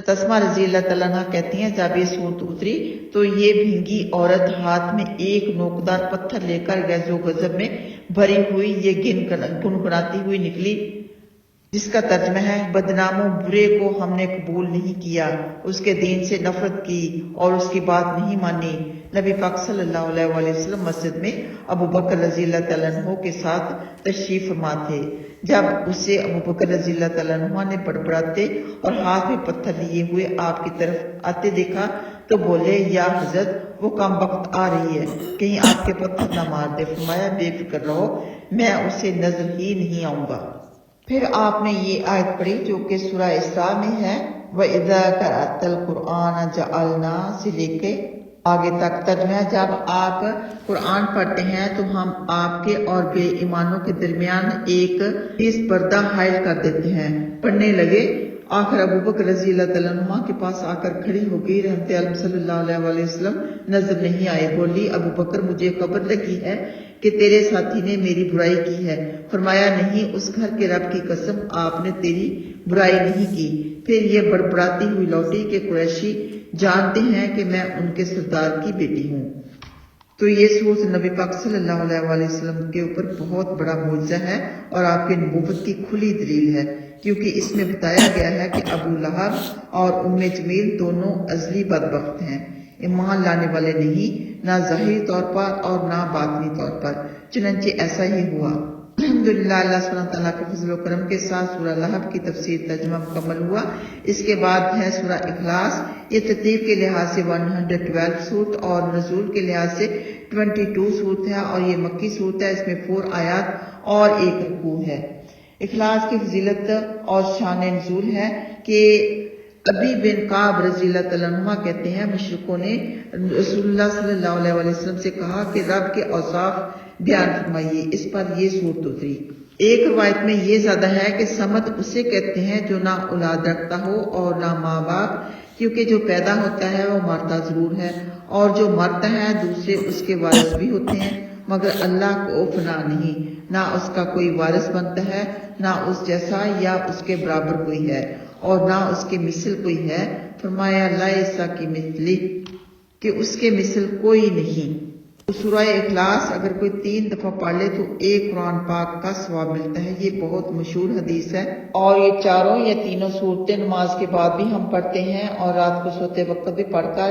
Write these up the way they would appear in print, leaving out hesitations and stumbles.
تسمہ رضی اللہ تعالیٰ عنہ کہتی ہیں جب یہ صورت اتری تو یہ بھینگی عورت ہاتھ میں ایک نوکدار پتھر لے کر غیظ و غضب میں بھری ہوئی یہ گنگناتی ہوئی نکلی، جس کا ترجمہ ہے بدنام و برے کو ہم نے قبول نہیں کیا، اس کے دین سے نفرت کی اور اس کی بات نہیں مانی۔ نبی پاک صلی اللہ علیہ وآلہ وسلم مسجد میں ابو بکر رضی اللہ تعالیٰ عنہ کے ساتھ تشریف فرما تھے۔ جب اسے ابو بکر رضی اللہ تعالیٰ عنہ نے بڑبڑاتے اور ہاتھ میں پتھر لیے ہوئے آپ کی طرف آتے دیکھا تو بولے، یا حضرت وہ کم وقت آ رہی ہے، کہیں آپ کے پتھر نہ مار دے۔ فرمایا بے فکر رہو، میں اسے نظر ہی نہیں آؤں گا۔ پھر آپ نے یہ آیت پڑھی جو کہ سورہ اسراء میں ہے، وَإِذَا قَرَأْتَ الْقُرْآنَ جَعَلْنَا سے لے کے آگے تک ترجمہ ہے، جب آپ قرآن پڑھتے ہیں تو ہم آپ کے اور بے ایمانوں کے درمیان ایک پردہ حائل کر دیتے ہیں۔ پڑھنے لگے، آخر ابو بکر رضی اللہ تعالیٰ عنہ کے پاس آ کر کھڑی ہو گئی۔ رحمت عالم صلی اللہ علیہ وآلہ وسلم نظر نہیں آئے۔ بولی، ابو بکر مجھے خبر لگی ہے کہ تیرے ساتھی نے میری برائی کی ہے۔ فرمایا، نہیں، اس گھر کے رب کی قسم آپ نے تیری برائی نہیں کی۔ پھر یہ بڑبڑاتی ہوئی لوٹی کہ قریشی جانتے ہیں کہ میں ان کے سردار کی بیٹی ہوں۔ تو یہ صورت نبی پاک صلی اللہ علیہ وآلہ وسلم کے اوپر بہت بڑا معجزہ ہے اور آپ کی نبوت کی کھلی دلیل ہے، کیونکہ اس میں بتایا گیا ہے کہ ابو لہب اور ام جمیل دونوں ازلی بدبخت ہیں، ایمان لانے والے نہیں، نہ ظاہری طور پر اور نہ باطنی طور پر۔ چنانچہ ایسا ہی ہوا۔ الحمدللہ، اللہ سبحانہ تعالیٰ کے فضل و کرم کے ساتھ سورہ لہب کی تفسیر ترجمہ مکمل ہوا۔ اس کے بعد ہے سورہ اخلاص۔ یہ ترتیب کے لحاظ سے 112 صورت اور نزول کے لحاظ سے 22 صورت ہے اور یہ مکی صورت ہے۔ اس میں 4 آیات اور 1 رکوع ہے۔ اخلاص کی فضیلت اور شان نزول ہے کہ ابی بن کعب رضی اللہ تعالیٰ عنہ کہتے ہیں، مشرکوں نے رسول اللہ صلی اللہ علیہ وسلم سے کہا کہ رب کے اوصاف بیان فرمائیے، اس پر یہ صورت اتری۔ ایک روایت میں یہ زیادہ ہے کہ سمد اسے کہتے ہیں جو نہ اولاد رکھتا ہو اور نہ ماں باپ، کیونکہ جو پیدا ہوتا ہے وہ مرتا ضرور ہے، اور جو مرتا ہے دوسرے اس کے وارث بھی ہوتے ہیں، مگر اللہ کو فنا نہیں، نہ اس کا کوئی وارث بنتا ہے، نہ اس جیسا یا اس کے برابر کوئی ہے، اور نہ اس کے مثل کوئی ہے۔ فرمایا، لیسا کی مثلی، کہ اس کے مثل کوئی نہیں۔ سورہ اخلاص اگر کوئی 3 دفعہ پڑھ لے تو 1 قرآن پاک کا ثواب ملتا ہے۔ یہ بہت مشہور حدیث ہے، اور یہ چاروں یا تینوں صورتیں نماز کے بعد بھی ہم پڑھتے ہیں اور رات کو سوتے وقت بھی پڑھ کر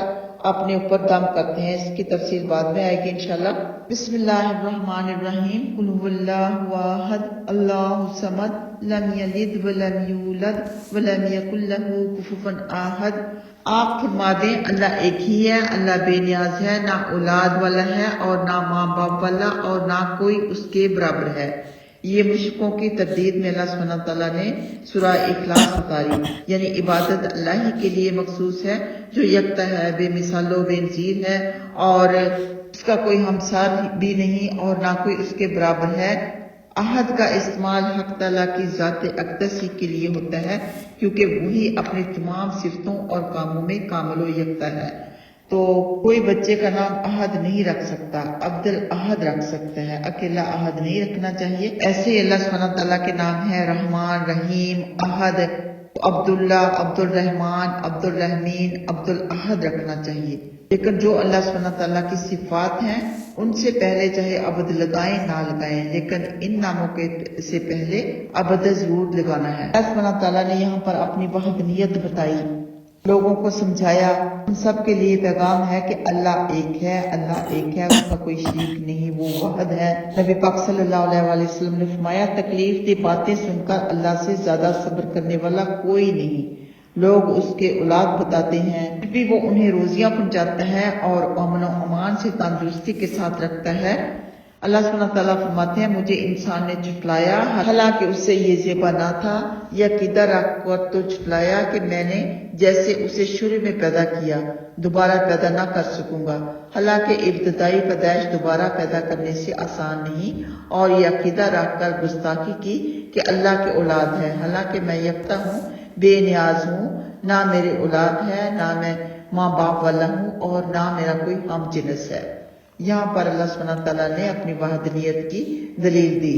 اپنے اوپر دم کرتے ہیں۔ اس کی تفصیل بعد میں آئے گی انشاءاللہ۔ بسم اللہ الرحمن الرحیم۔ قل هو اللہ احد اللہ الصمد لم یلد ولم یولد ولم یکن لہ کفوا احد۔ آپ فرما دیں، اللہ ایک ہی ہے، اللہ بے نیاز ہے، نہ اولاد والا ہے اور نہ ماں باپ والا اور نہ کوئی اس کے برابر ہے۔ یہ مشرکوں کی تردید میں اللہ سبحانہ تعالیٰ نے سورہ اخلاص اتاری، یعنی عبادت اللہ ہی کے لیے مخصوص ہے جو یکتا ہے، بے مثال و بے نظیر ہے، اور اس کا کوئی ہمسر بھی نہیں اور نہ کوئی اس کے برابر ہے۔ احد کا استعمال حق تعالیٰ کی ذات اقدس ہی کے لیے ہوتا ہے، کیونکہ وہی اپنی تمام صفتوں اور کاموں میں کامل و یکتا ہے۔ تو کوئی بچے کا نام احد نہیں رکھ سکتا، عبد الاحد رکھ سکتا ہے، اکیلا احد نہیں رکھنا چاہیے۔ ایسے ہی اللہ سبحانہ تعالیٰ کے نام ہے رحمان، رحیم، احد، عبداللہ، عبد الرحمان، عبد الرحمین، عبد الاحد رکھنا چاہیے۔ لیکن جو اللہ سبحانہ تعالیٰ کی صفات ہیں ان سے پہلے چاہے عبد لگائیں نہ لگائیں، لیکن ان ناموں کے سے پہلے عبد ضرور لگانا ہے۔ اللہ سبحانہ تعالیٰ نے یہاں پر اپنی وحدانیت بتائی، لوگوں کو سمجھایا۔ ہم سب کے لیے پیغام ہے کہ اللہ ایک ہے، اللہ ایک ہے، اس کا کوئی شریک نہیں، وہ واحد ہے۔ نبی پاک صلی اللہ علیہ وآلہ وسلم نے فرمایا، تکلیف دی باتیں سن کر اللہ سے زیادہ صبر کرنے والا کوئی نہیں۔ لوگ اس کے اولاد بتاتے ہیں، پھر بھی وہ انہیں روزیاں پہنچاتا ہے اور امن و امان سے تندرستی کے ساتھ رکھتا ہے۔ اللہ سبحانہ تعالیٰ فرماتے ہیں، مجھے انسان نے جھٹلایا حالانکہ اس سے یہ زیبا نہ تھا، یا قیدا رکھ کر تو جھٹلایا کہ میں نے جیسے اسے شروع میں پیدا کیا دوبارہ پیدا نہ کر سکوں گا، حالانکہ ابتدائی پیدائش دوبارہ پیدا کرنے سے آسان نہیں، اور یہ عقیدہ رکھ کر گستاخی کی کہ اللہ کی اولاد ہے، حالانکہ میں یکتا ہوں، بے نیاز ہوں، نہ میرے اولاد ہے، نہ میں ماں باپ والا ہوں، اور نہ میرا کوئی ہم جنس ہے۔ یہاں پر اللہ سبحانہ تعالیٰ نے اپنی وحدانیت کی دلیل دی۔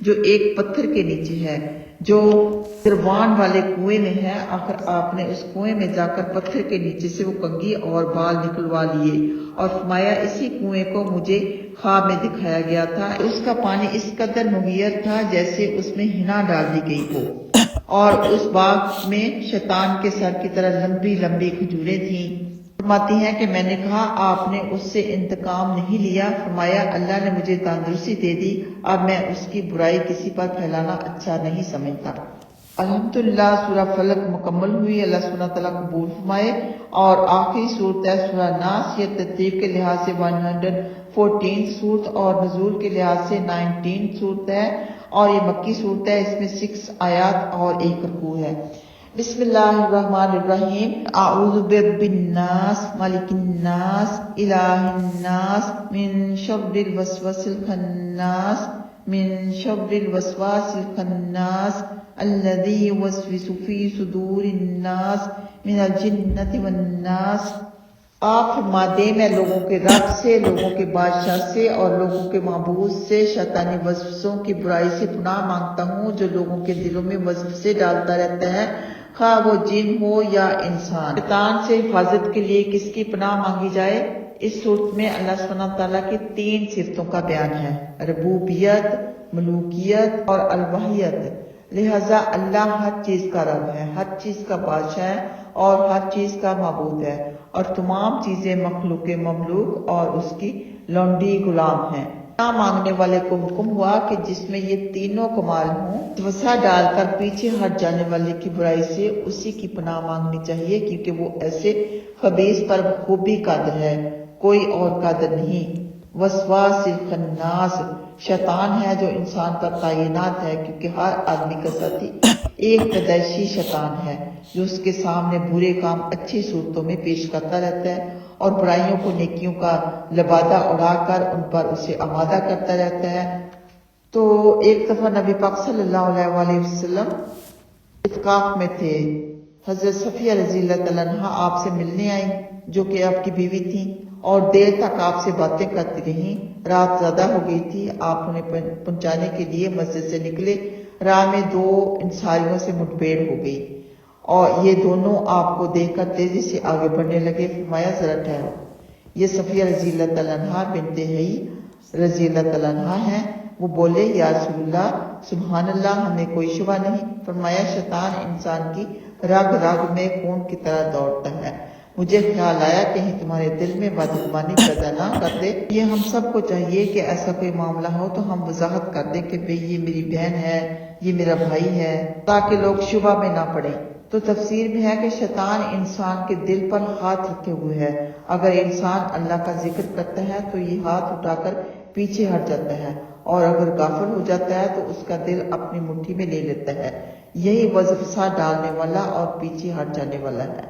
جو ایک پتھر کے نیچے ہے جو دربان والے کنویں میں ہے۔ آخر آپ نے اس کنویں میں جا کر پتھر کے نیچے سے وہ کنگھی اور بال نکلوا لیے اور فرمایا اسی کنویں کو مجھے خواب میں دکھایا گیا تھا۔ اس کا پانی اس قدر مغیر تھا جیسے اس میں ہنا ڈال دی گئی ہو، اور اس باغ میں شیطان کے سر کی طرح لمبی لمبی کھجوریں تھیں۔ فرماتی ہیں کہ میں نے کہا آپ نے اس سے انتقام نہیں لیا؟ فرمایا اللہ نے مجھے تندرستی دے دی، اب میں اس کی برائی کسی پر پھیلانا اچھا نہیں سمجھتا۔ الحمدللہ سورہ فلق مکمل ہوئی، اللہ سبحانہ تعالیٰ قبول فرمائے۔ اور آخری صورت ہے سورہ ناس، یہ ترتیب کے لحاظ سے 114 صورت اور نزول کے لحاظ سے 19 صورت ہے، اور یہ مکی صورت ہے، اس میں 6 آیات اور 1 رکوع ہے۔ بسم اللہ الرحمن الرحیم۔ اعوذ برب الناس، ملک الناس، الہ الناس، من شر الوسواس الخناس، من شر الوسواس الخناس الذی یوسوس فی صدور الناس من الجنۃ والناس۔ آپ فرما دیں میں لوگوں کے رب سے، لوگوں کے بادشاہ سے اور لوگوں کے معبود سے شیطانی وسوسوں کی برائی سے پناہ مانگتا ہوں جو لوگوں کے دلوں میں وسوسے ڈالتا رہتا ہے، خواہ وہ جن ہو یا انسان۔ شیطان سے حفاظت کے لیے کس کی پناہ مانگی جائے؟ اس صورت میں اللہ سبحانہ تعالیٰ کی 3 صفتوں کا بیان ہے، ربوبیت، ملوکیت اور الوہیت۔ لہذا اللہ ہر چیز کا رب ہے، ہر چیز کا بادشاہ ہے اور ہر چیز کا معبود ہے، اور تمام چیزیں مخلوق مملوک اور اس کی لونڈی غلام ہیں۔ پناہ مانگنے والے کو حکم ہوا کہ جس میں یہ تینوں کمال ہوں، وسوسہ ڈال کر پیچھے ہٹ جانے والے کی برائی سے اسی کی پناہ مانگنی چاہیے، کیونکہ وہ ایسے خبیث پر بخوبی قادر ہے، کوئی اور قادر نہیں۔ وسواس الخناس، شیطان ہے جو انسان پر تعینات ہے، کیونکہ ہر آدمی کا ساتھی ایک پیدائشی شیطان ہے جو اس کے سامنے برے کام اچھی صورتوں میں پیش کرتا رہتا ہے اور برائیوں کو نیکیوں کا لبادہ اڑا کر ان پر اسے آمادہ کرتا رہتا ہے۔ تو ایک دفعہ نبی پاک صلی اللہ علیہ وسلم اتقاف میں تھے، حضرت صفیہ رضی اللہ تعالیٰ عنہ آپ سے ملنے آئیں جو کہ آپ کی بیوی تھیں، اور دیر تک آپ سے باتیں کرتی رہیں۔ رات زیادہ ہو گئی تھی، آپ انہیں پہنچانے کے لیے مسجد سے نکلے، راہ میں 2 انصاریوں سے مٹبھیڑ ہو گئی اور یہ دونوں آپ کو دیکھ کر تیزی سے آگے بڑھنے لگے۔ فرمایا ذرا ٹھہرو، یہ صفیہ رضی اللہ تعالیٰ عنہ بنت حیی رضی اللہ تعالیٰ عنہ ہیں۔ وہ بولے یا رسول اللہ، سبحان اللہ، ہمیں کوئی شبہ نہیں۔ فرمایا شیطان انسان کی رگ رگ میں خون کی طرح دوڑتا ہے، مجھے خیال آیا کہیں تمہارے دل میں بدگمانی پیدا نہ کر دے۔ یہ ہم سب کو چاہیے کہ ایسا کوئی معاملہ ہو تو ہم وضاحت کر دیں کہ بھئی یہ میری بہن ہے، یہ میرا بھائی ہے، تاکہ لوگ شبہ میں نہ پڑیں۔ تو تفسیر میں ہے کہ شیطان انسان کے دل پر ہاتھ رکھے ہوئے ہے، اگر انسان اللہ کا ذکر کرتا ہے تو یہ ہاتھ اٹھا کر پیچھے ہٹ جاتا ہے، اور اگر غافل ہو جاتا ہے تو اس کا دل اپنی مٹھی میں لے لیتا ہے۔ یہی وسوسہ ڈالنے والا اور پیچھے ہٹ جانے والا ہے۔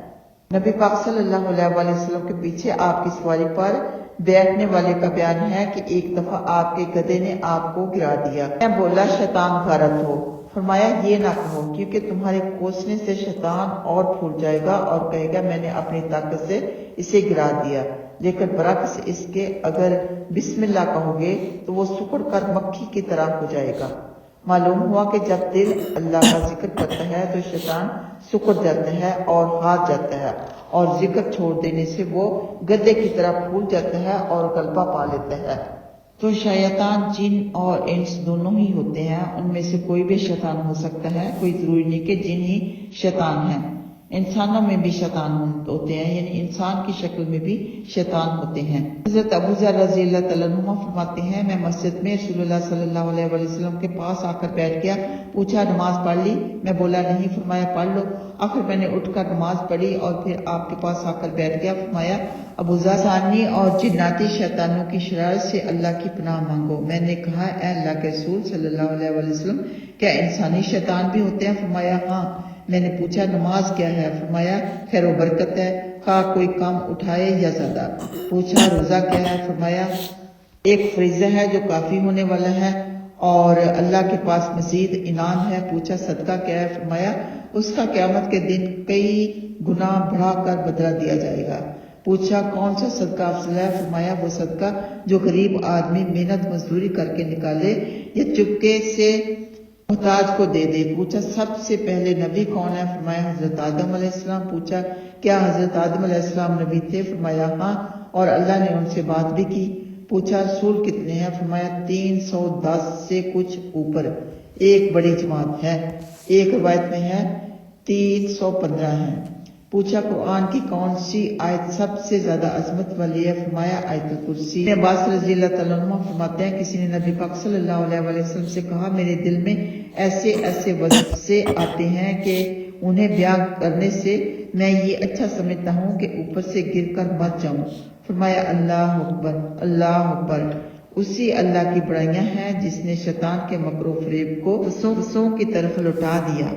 نبی پاک صلی اللہ علیہ وسلم کے پیچھے آپ کی سواری پر بیٹھنے والے کا بیان ہے کہ ایک دفعہ آپ کے گدھے نے آپ کو گرا دیا۔ میں بولا شیطان غارت ہو۔ فرمایا یہ نہ کہو، کیونکہ تمہارے کوسنے سے شیطان اور پھول جائے گا اور کہے گا میں نے اپنی طاقت سے اسے گرا دیا، لیکن برعکس اس کے اگر بسم اللہ کہو گے تو وہ سکڑ کر مکھی کی طرح ہو جائے گا۔ معلوم ہوا کہ جب دل اللہ کا ذکر کرتا ہے تو شیطان سکڑ جاتا ہے اور ہار جاتا ہے، اور ذکر چھوڑ دینے سے وہ گدھے کی طرح پھول جاتا ہے اور غلبہ پا لیتا ہے۔ تو شیطان جن اور انس دونوں ہی ہوتے ہیں، ان میں سے کوئی بھی شیطان ہو سکتا ہے، کوئی ضروری نہیں کہ جن ہی شیطان ہیں۔ انسانوں میں بھی شیطان ہوتے ہیں، یعنی انسان کی شکل میں بھی شیطان ہوتے ہیں۔ حضرت ابو ذر رضی اللہ تعالیٰ عنہ فرماتے ہیں میں مسجد میں رسول اللہ صلی اللہ علیہ وسلم کے پاس آ کر بیٹھ گیا، پوچھا نماز پڑھ لی؟ میں بولا نہیں۔ فرمایا پڑھ لو۔ آخر میں نے اٹھ کر نماز پڑھی اور پھر آپ کے پاس آ کر بیٹھ گیا۔ فرمایا ابو ذر، انسانی اور جناتی شیطانوں کی شرارت سے اللہ کی پناہ مانگو۔ میں نے کہا اے اللہ کے رسول صلی اللہ علیہ وسلم، کیا انسانی شیطان بھی ہوتے ہیں؟ فرمایا ہاں۔ میں نے پوچھا نماز کیا ہے؟ فرمایا خیر و برکت ہے، خواہ کوئی کام اٹھائے یا زیادہ۔ پوچھا روزہ کیا ہے؟ فرمایا ایک فریضہ ہے جو کافی ہونے والا ہے اور اللہ کے پاس مزید انعام ہے۔ پوچھا صدقہ کیا ہے؟ فرمایا اس کا قیامت کے دن کئی گنا بڑھا کر بدلہ دیا جائے گا۔ پوچھا کون سا صدقہ افضل ہے؟ فرمایا وہ صدقہ جو غریب آدمی محنت مزدوری کر کے نکالے یا چپکے سے محتاج کو دے دے۔ پوچھا سب سے پہلے نبی کون ہے؟ فرمایا حضرت آدم علیہ السلام۔ پوچھا کیا حضرت آدم علیہ السلام نبی تھے؟ فرمایا ہاں، اور اللہ نے ان سے بات بھی کی۔ پوچھا رسول کتنے ہیں؟ فرمایا 310 سے کچھ اوپر، ایک بڑی جماعت ہے۔ ایک روایت میں ہے 315 ہیں۔ پوچھا قرآن کی کون سی آیت سب سے زیادہ عظمت والی ہے؟ فرمایا آیت الکرسی۔ ابن عباس رضی اللہ تعالیٰ عنہ فرماتے ہیں کسی نے نبی پاک صلی اللہ علیہ وسلم سے کہا میرے دل میں ایسے ایسے وظیفے آتے ہیں کہ انہیں بیان کرنے سے میں یہ اچھا سمجھتا ہوں کہ اوپر سے گر کر مر جاؤں۔ فرمایا اللہ اکبر، اللہ اکبر۔ اسی اللہ کی بڑائیاں ہیں جس نے شیطان کے مکر و فریب کو وسوسوں کی طرف لوٹا دیا۔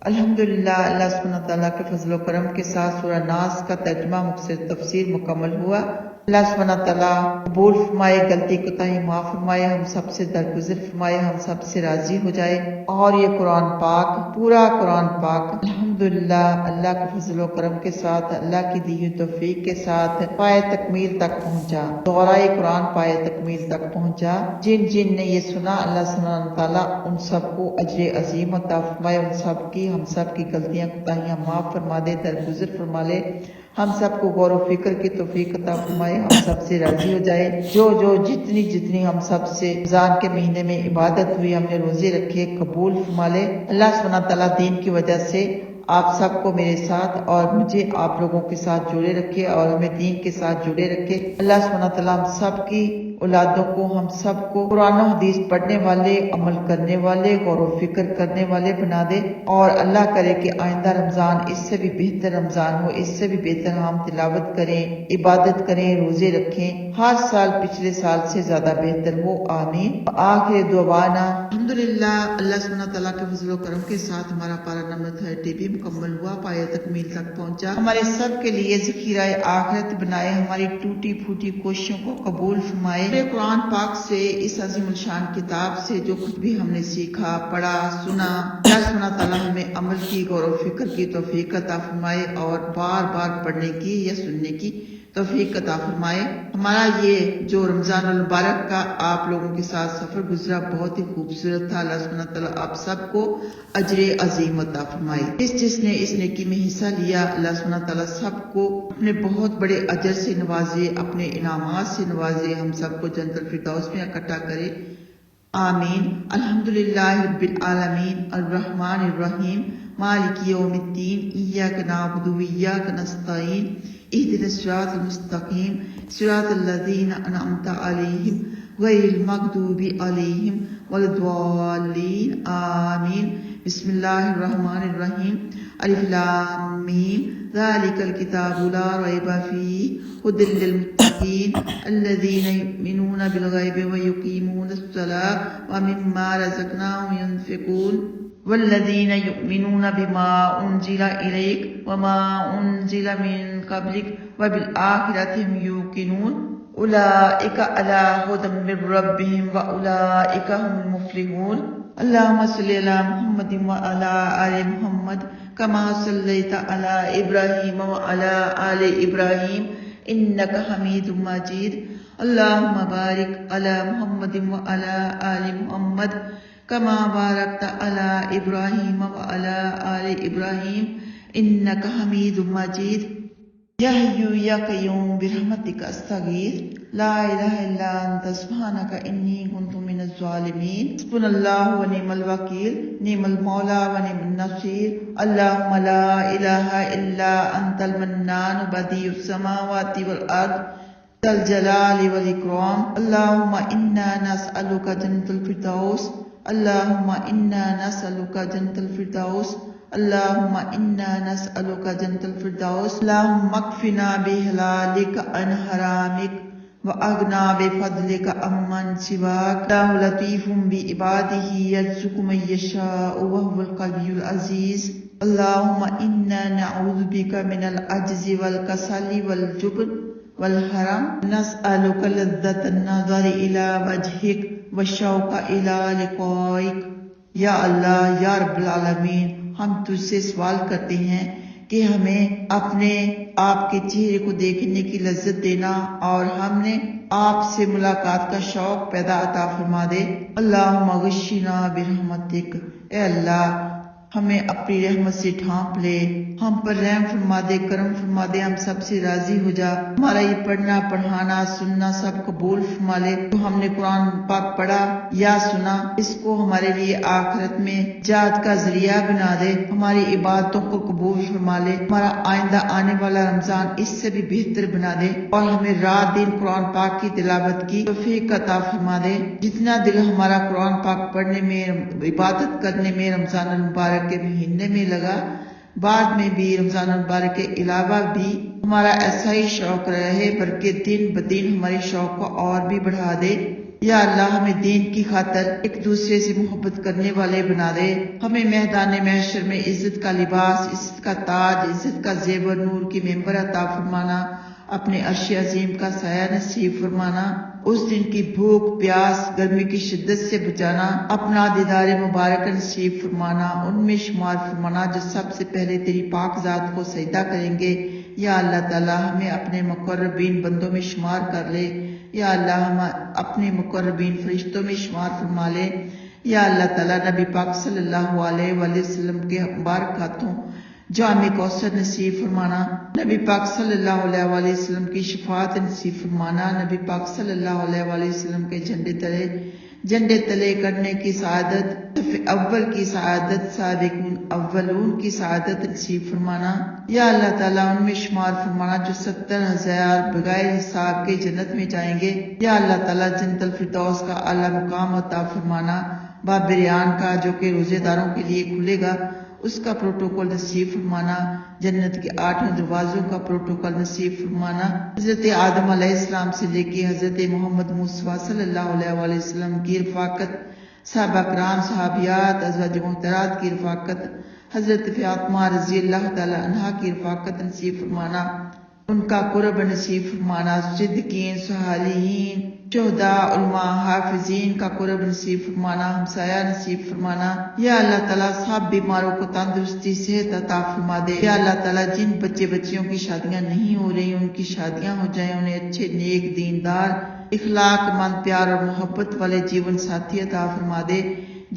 الحمدللہ، اللہ سبحانہ تعالیٰ کے فضل و کرم کے ساتھ سورہ ناس کا ترجمہ مختصر تفسیر مکمل ہوا۔ اللہ سبحانہ تعالیٰ قبول فرمائے، غلطی کوتاہی معاف فرمائے، ہم سب سے درگزر فرمائے، ہم سب سے راضی ہو جائے، اور یہ قرآن پاک، پورا قرآن پاک الحمدللہ اللہ کے فضل و کرم کے ساتھ، اللہ کی دی ہوئی توفیق کے ساتھ پائے تکمیل تک پہنچا۔ دورائے قرآن پائے تکمیل تک پہنچا۔ جن جن نے یہ سنا، اللہ سبحانہ تعالیٰ ان سب کو اجر عظیم عطا فرمائے، ان سب کی، ہم سب کی غلطیاں کوتاہیاں معاف فرما دے، درگزر فرما لے، ہم سب کو غور و فکر کی توفیق عطا فرمائے، ہم سب سے راضی ہو جائے۔ جو جتنی ہم سب سے رمضان کے مہینے میں عبادت ہوئی، ہم نے روزے رکھے، قبول فرما لے۔ اللہ سبحانہ تعالیٰ دین کی وجہ سے آپ سب کو میرے ساتھ اور مجھے آپ لوگوں کے ساتھ جوڑے رکھے اور ہمیں دین کے ساتھ جوڑے رکھے۔ اللہ سبحانہ تعالیٰ ہم سب کی اولادوں کو، ہم سب کو قرآن و حدیث پڑھنے والے، عمل کرنے والے، غور و فکر کرنے والے بنا دے، اور اللہ کرے کہ آئندہ رمضان اس سے بھی بہتر رمضان ہو، اس سے بھی بہتر ہم تلاوت کریں، عبادت کریں، روزے رکھیں، ہر سال پچھلے سال سے زیادہ بہتر ہو، آمین۔ آخر دعوانا الحمدللہ، اللہ سبحانہ تعالیٰ کے فضل و کرم کے ساتھ ہمارا پارہ نمبر 30 بھی مکمل ہوا، پایہ تکمیل تک پہنچا۔ ہمارے سب کے لیے ذخیرہ آخرت بنائے، ہماری ٹوٹی پھوٹی کوششوں کو قبول فرمائے۔ قرآن پاک سے، اس عظیم الشان کتاب سے جو کچھ بھی ہم نے سیکھا، پڑھا، سنا، اللہ سبحانہ تعالیٰ ہمیں عمل کی، غور و فکر کی توفیق عطا فرمائے اور بار بار پڑھنے کی یا سننے کی توفیق عطا فرمائے۔ ہمارا یہ جو رمضان المبارک کا آپ لوگوں کے ساتھ سفر گزرا بہت ہی خوبصورت تھا۔ اللہ سبحانہ تعالیٰ آپ سب کو اجر عظیم عطا فرمائے۔ جس نے اس نیکی میں حصہ لیا، اللہ سبحانہ تعالیٰ سب کو اپنے بہت بڑے اجر سے نوازے، اپنے انعامات سے نوازے، ہم سب کو جنت الفردوس میں اکٹھا کرے، آمین۔ الحمدللہ رب العالمین، الرحمن الرحیم، مالک یوم الدین، ایاک نعبد و ایاک نستعین، اہدنا الصراط المستقیم، صراط الذین انعمت علیہم غیر المغضوب علیہم ولا الضالین، آمین۔ بسم اللہ الرحمن الرحیم، الف لام میم، ذالک الکتاب لا ریب فیہ ھدی للمتقین الذین یؤمنون بالغیب ویقیمون الصلاۃ ومما رزقناہم ینفقون والذین یؤمنون بما انزل الیک وما انزل من قبلک وبالآخرۃ ہم یوقنون اولئک علی ھدی من ربہم واولئک هم المفلحون۔ اللہم صلی علی محمد وعلی آل محمد کما صلیت علی ابراہیم وعلی آل ابراہیم انک حمید مجید۔ اللہم بارک علی محمد وعلی آل محمد کما بارکت علی ابراہیم وعلی آل ابراہیم انک حمید مجید۔ یا حی یا قیوم برحمتک استغیث، لا الہ الا انت سبحانک انی کنت من الظالمین۔ حسبنا اللہ و نعم الوکیل، نعم المولا و نعم النصیر۔ اللہم لا الہ الا انت المنان بدیع السماوات والارض ذا الجلال والاکرام۔ اللہم انا نسألک جنت الفردوس، اللہم انا نسألک جنت الفردوس، اللہم انا نسألک جنت الفردوس۔ اللہم اکفنا بحلالک عن حرامک واغنا بفضلک عمن سواک۔ اللہ لطیف بعبادہ یرزق من یشاء وہو القوی العزیز۔ اللہم انا نعوذ بک من العجز والکسل والجبن والحرم، نسألک لذة النظر الى وجہک والشوق الى لقائک۔ یا اللہ، یا رب العالمین، ہم تجھ سے سوال کرتے ہیں کہ ہمیں اپنے آپ کے چہرے کو دیکھنے کی لذت دینا اور ہم نے آپ سے ملاقات کا شوق پیدا عطا فرما دے۔ اللہم غشنا برحمتک، اے اللہ ہمیں اپنی رحمت سے ڈھانپ لے، ہم پر رحم فرما دے، کرم فرما دے، ہم سب سے راضی ہو جا، ہمارا یہ پڑھنا پڑھانا سننا سب قبول فرما لے۔ تو ہم نے قرآن پاک پڑھا یا سنا، اس کو ہمارے لیے آخرت میں نجات کا ذریعہ بنا دے، ہماری عبادتوں کو قبول فرما لے، ہمارا آئندہ آنے والا رمضان اس سے بھی بہتر بنا دے، اور ہمیں رات دن قرآن پاک کی تلاوت کی توفیق عطا فرما دے۔ جتنا دل ہمارا قرآن پاک پڑھنے میں، عبادت کرنے میں رمضان المبارک کے مہینے میں لگا، بعد میں بھی رمضان المبارک کے علاوہ بھی ہمارا ایسا ہی شوق رہے، بلکہ دن بدن ہمارے شوق کو اور بھی بڑھا دے۔ یا اللہ ہمیں دین کی خاطر ایک دوسرے سے محبت کرنے والے بنا دے، ہمیں میدان محشر میں عزت کا لباس، عزت کا تاج، عزت کا زیور نور کی ممبر عطا فرمانا، اپنے عرش عظیم کا سایہ نصیب فرمانا، اس دن کی بھوک پیاس گرمی کی شدت سے بچانا، اپنا دیدار مبارک نصیب فرمانا، ان میں شمار فرمانا جو سب سے پہلے تیری پاک ذات کو سجدہ کریں گے۔ یا اللہ تعالی ہمیں اپنے مقربین بندوں میں شمار کر لے، یا اللہ ہم اپنے مقربین فرشتوں میں شمار فرما لے۔ یا اللہ تعالی نبی پاک صلی اللہ علیہ وآلہ وسلم کے مبارک ہاتھوں جامع کوثر نصیب فرمانا، نبی پاک صلی اللہ علیہ وآلہ وسلم کی شفاعت نصیب فرمانا، نبی پاک صلی اللہ علیہ وآلہ وسلم کے جھنڈے تلے کرنے کی سعادت، اول کی سعادت، سابقون اولون کی سعادت نصیب فرمانا۔ یا اللہ تعالیٰ ان میں شمار فرمانا جو 70,000 بغیر حساب کے جنت میں جائیں گے۔ یا اللہ تعالیٰ جنت الفردوس کا اعلیٰ مقام عطا فرمانا، باب ریان کا جو کہ روزے داروں کے لیے کھلے گا اس کا پروٹوکول نصیب فرمانا، جنت کے 8 دروازوں کا پروٹوکول نصیب فرمانا، حضرت آدم علیہ السلام سے لے کے حضرت محمد مصطفیٰ صلی اللہ علیہ وآلہ وسلم کی رفاقت، صحابہ کرام صحابیات ازواج محترات کی رفاقت، حضرت فاطمہ رضی اللہ تعالی عنہا کی رفاقت نصیب فرمانا، ان کا قرب نصیب فرمانا، صدیقین صالحین شہداء علماء حافظین کا قرب نصیب فرمانا، ہمسایہ نصیب فرمانا۔ یا اللہ تعالیٰ سب بیماروں کو تندرستی صحت عطا فرما دے۔ یا اللہ تعالیٰ جن بچیوں کی شادیاں نہیں ہو رہی ان کی شادیاں ہو جائیں، انہیں اچھے نیک دیندار اخلاق مند پیار اور محبت والے جیون ساتھی عطا فرما دے۔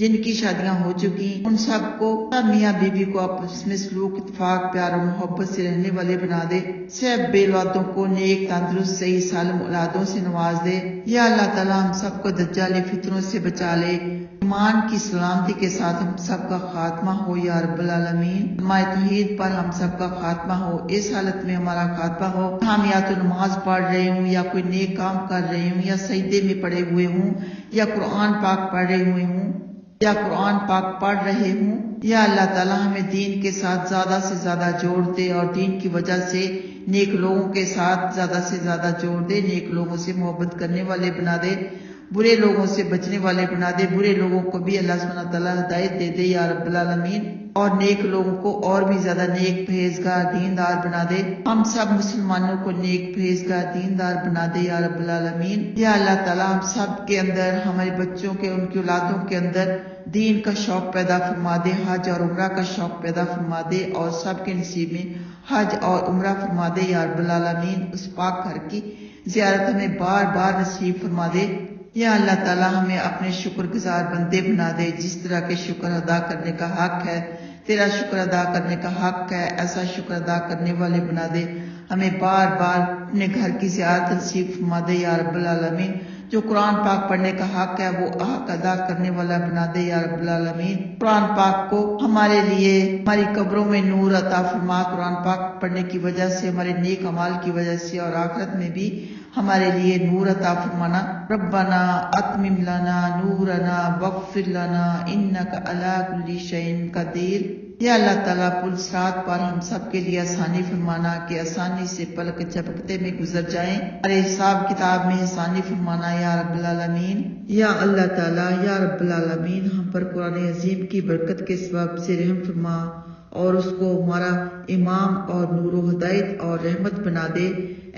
جن کی شادیاں ہو چکی ان سب کو میاں بیوی کو آپس میں سلوک اتفاق پیار اور محبت سے رہنے والے بنا دے۔ سب بے اولادوں کو نیک تندرست صحیح سالم اولادوں سے نواز دے۔ یا اللہ تعالیٰ ہم سب کو دجالی فتنوں سے بچا لے، ایمان کی سلامتی کے ساتھ ہم سب کا خاتمہ ہو یا رب العالمین۔ ہمارے توحید پر ہم سب کا خاتمہ ہو، اس حالت میں ہمارا خاتمہ ہو ہم یا تو نماز پڑھ رہے ہوں یا کوئی نیک کام کر رہے ہوں یا سجدے میں پڑے ہوئے ہوں یا قرآن پاک پڑھ رہے ہوئے ہوں یا قرآن پاک پڑھ رہے ہوں۔ یا اللہ تعالیٰ ہمیں دین کے ساتھ زیادہ سے زیادہ جوڑ دے اور دین کی وجہ سے نیک لوگوں کے ساتھ زیادہ سے زیادہ جوڑ دے، نیک لوگوں سے محبت کرنے والے بنا دے، برے لوگوں سے بچنے والے بنا دے، برے لوگوں کو بھی اللہ سبحانہ تعالیٰ ہدایت دے دے یا رب العالمین، اور نیک لوگوں کو اور بھی زیادہ نیک پرہیزگار دیندار بنا دے۔ ہم سب مسلمانوں کو نیک پرہیزگار دیندار بنا دے یا رب العالمین۔ یا اللہ تعالیٰ ہم سب کے اندر، ہمارے بچوں کے، ان کی اولادوں کے اندر دین کا شوق پیدا فرما دے، حج اور عمرہ کا شوق پیدا فرما دے، اور سب کے نصیب میں حج اور عمرہ فرما دے یا رب العالمین۔ اس پاک گھر کی زیارت ہمیں بار بار نصیب فرما دے۔ یا اللہ تعالیٰ ہمیں اپنے شکر گزار بندے بنا دے، جس طرح کے شکر ادا کرنے کا حق ہے، تیرا شکر ادا کرنے کا حق ہے، ایسا شکر ادا کرنے والے بنا دے۔ ہمیں بار بار اپنے گھر کی زیارت نصیب فرما دے یا رب العالمین۔ جو قرآن پاک پڑھنے کا حق ہے وہ حق ادا کرنے والا بنا دے یا رب العالمین۔ قرآن پاک کو ہمارے لیے ہماری قبروں میں نور عطا فرما، قرآن پاک پڑھنے کی وجہ سے، ہمارے نیک اعمال کی وجہ سے، اور آخرت میں بھی ہمارے لیے نور عطا فرمانا۔ ربنا اتمم لنا نورنا واغفر لنا انک علی کل شیء قدیر۔ یا اللہ تعالیٰ پل صراط پر ہم سب کے لیے آسانی فرمانا کہ آسانی سے پلک جھپکتے میں گزر جائیں، اور حساب کتاب میں آسانی فرمانا یا رب العالمین۔ یا اللہ تعالیٰ یا رب العالمین ہم پر قرآن عظیم کی برکت کے سبب سے رحم فرما اور اس کو ہمارا امام اور نور و ہدایت اور رحمت بنا دے۔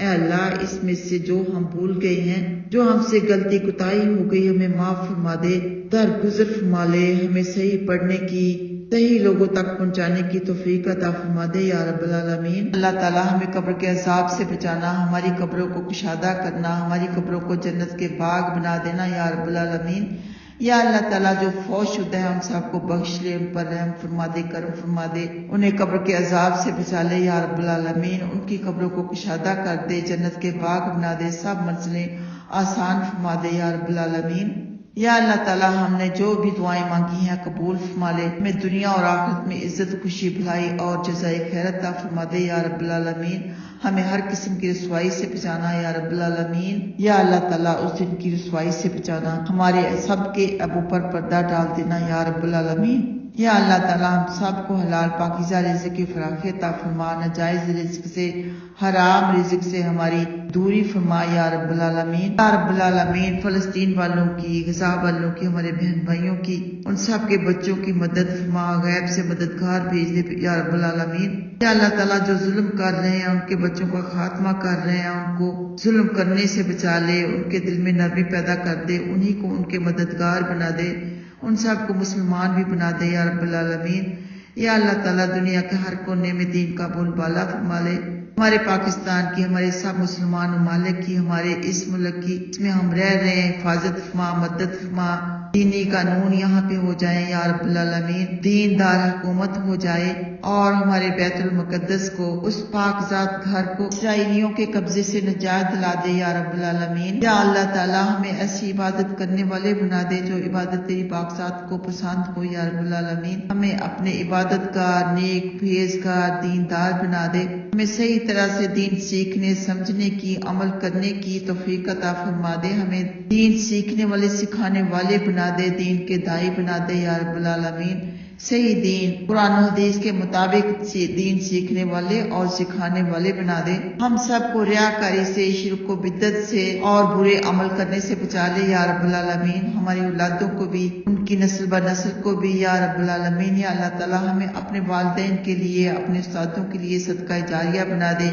اے اللہ اس میں سے جو ہم بھول گئے ہیں، جو ہم سے غلطی کوتاہی ہو گئی، ہمیں معاف فرما دے، درگزر فرما لے، ہمیں صحیح پڑھنے کی صحیح لوگوں تک پہنچانے کی توفیق عطا فرما دے یا رب العالمین۔ اللہ تعالیٰ ہمیں قبر کے عذاب سے بچانا، ہماری قبروں کو کشادہ کرنا، ہماری قبروں کو جنت کے باغ بنا دینا یا رب العالمین۔ یا اللہ تعالیٰ جو فوت شدہ ہے ان سب کو بخش لے، ان پر رحم فرما دے، کرم فرما دے، انہیں قبر کے عذاب سے بچا لے یا رب العالمین۔ ان کی قبروں کو کشادہ کر دے، جنت کے باغ بنا دے، سب منزلیں آسان فرما دے یا رب العالمین۔ یا اللہ تعالیٰ ہم نے جو بھی دعائیں مانگی ہیں قبول فرما لے، ہمیں دنیا اور آخرت میں عزت، خوشی، بھلائی اور جزائے خیر عطا فرما دے یا رب العالمین۔ ہمیں ہر قسم کی رسوائی سے بچانا یا رب العالمین۔ یا اللہ تعالیٰ اس دن کی رسوائی سے بچانا، ہمارے سب کے ابو پر پردہ ڈال دینا یا رب العالمین۔ یا اللہ تعالیٰ ہم سب کو حلال پاکیزہ رزق کی فراخی عطا فرما، ناجائز رزق سے، حرام رزق سے ہماری دوری فرما یا رب العالمین۔ یا رب العالمین فلسطین والوں کی، غزہ والوں کی، ہمارے بہن بھائیوں کی، ان سب کے بچوں کی مدد فرما، غیب سے مددگار بھیج دے یا رب العالمین۔ یا اللہ تعالیٰ جو ظلم کر رہے ہیں ان کے بچوں کا خاتمہ کر رہے ہیں، ان کو ظلم کرنے سے بچا لے، ان کے دل میں نرمی پیدا کر دے، انہی کو ان کے مددگار بنا دے، ان سب کو مسلمان بھی بنا دے یا رب العالمین۔ یا اللہ تعالیٰ دنیا کے ہر کونے میں دین کا بول بالا فرما لے، ہمارے پاکستان کی، ہمارے سب مسلمان ممالک کی، ہمارے اس ملک کی جس میں ہم رہ رہے ہیں حفاظت فرما، مدد فرما، دینی قانون یہاں پہ ہو جائیں یا رب العالمین، دین دار حکومت ہو جائے، اور ہمارے بیت المقدس کو، اس پاک ذات گھر کو اسرائیلیوں کے قبضے سے نجات دلا دے یا رب العالمین۔ یا اللہ تعالیٰ ہمیں ایسی عبادت کرنے والے بنا دے جو عبادت تیری پاک ذات کو پسند ہو یا رب العالمین۔ ہمیں اپنے عبادت گار، نیک پرہیزگار، دیندار بنا دے، ہمیں صحیح طرح سے دین سیکھنے، سمجھنے کی، عمل کرنے کی توفیق عطا فرما دے، ہمیں دین سیکھنے والے، سکھانے والے بنا دے، دین کے دائی بنا دے یا رب العالمین۔ صحیح دین، قرآن و حدیث کے مطابق دین سیکھنے والے اور سکھانے والے بنا دے۔ ہم سب کو ریاکاری سے، شرک و بدعت سے اور برے عمل کرنے سے بچا لے یا رب العالمین۔ ہماری اولادوں کو بھی، ان کی نسل بہ نسل کو بھی یا رب العالمین۔ یا اللہ تعالیٰ ہمیں اپنے والدین کے لیے، اپنے استادوں کے لیے صدقہ جاریہ بنا دے،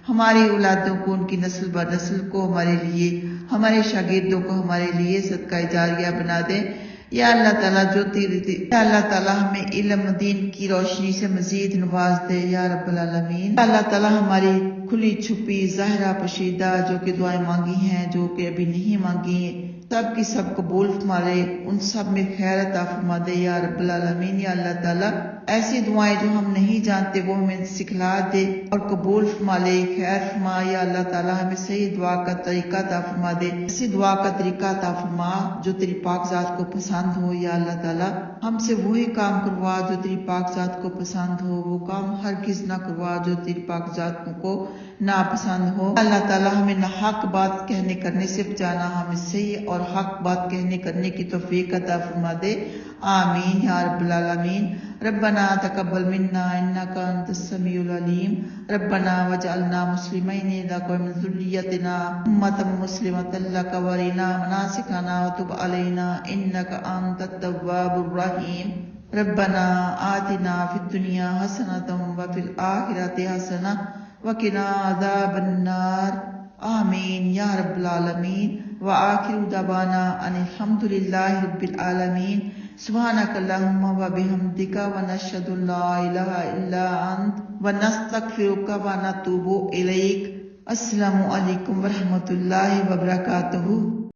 ہماری اولادوں کو، ان کی نسل بہ نسل کو ہمارے لیے، ہمارے شاگردوں کو ہمارے لیے صدقہ جاریہ بنا دے۔ یا اللہ تعالیٰ یا اللہ تعالیٰ ہمیں علم دین کی روشنی سے مزید نواز دے یا رب العالمین۔ یا اللہ تعالیٰ ہماری کھلی چھپی، ظاہرہ پوشیدہ جو کہ دعائیں مانگی ہیں، جو کہ ابھی نہیں مانگی ہیں، سب کی سب قبول فرما لے، ان سب میں خیر عطا فرما دے یا رب العالمین۔ یا اللہ تعالیٰ ایسی دعائیں جو ہم نہیں جانتے وہ ہمیں سکھلا دے اور قبول فرما لے، خیر فرما۔ یا اللہ تعالیٰ ہمیں صحیح دعا کا طریقہ عطا فرما دے، ایسی دعا کا طریقہ عطا فرما جو تیری پاک ذات کو پسند ہو۔ یا اللہ تعالیٰ ہم سے وہی کام کروا جو تیری پاک ذات کو پسند ہو، وہ کام ہرگز نہ کروا جو تیری پاک ذات کو ناپسند ہو۔ اللہ تعالیٰ ہمیں ناحق بات کہنے کرنے سے بچانا، ہمیں صحیح اور حق بات کہنے کرنے کی توفیق عطا فرما دے، آمین یا رب العالمین۔ ربنا تقبل منا انک انت السمیع العلیم، ربنا واجعلنا مسلمین لک ومن ذریتنا امۃ مسلمۃ لک وارنا مناسکنا وتب علینا انک انت التواب الرحیم۔ ربنا آتنا فی الدنیا حسنۃ وفی الآخرۃ حسنۃ وقنا عذاب النار، آمین یا رب العالمین۔ وآخر دعوانا ان الحمد للہ رب العالمین۔ سبحانک اللہم وبحمدک ونشہد ان لا الہ الا انت ونستغفرک ونتوب الیک۔ السلام علیکم ورحمۃ اللہ وبرکاتہ۔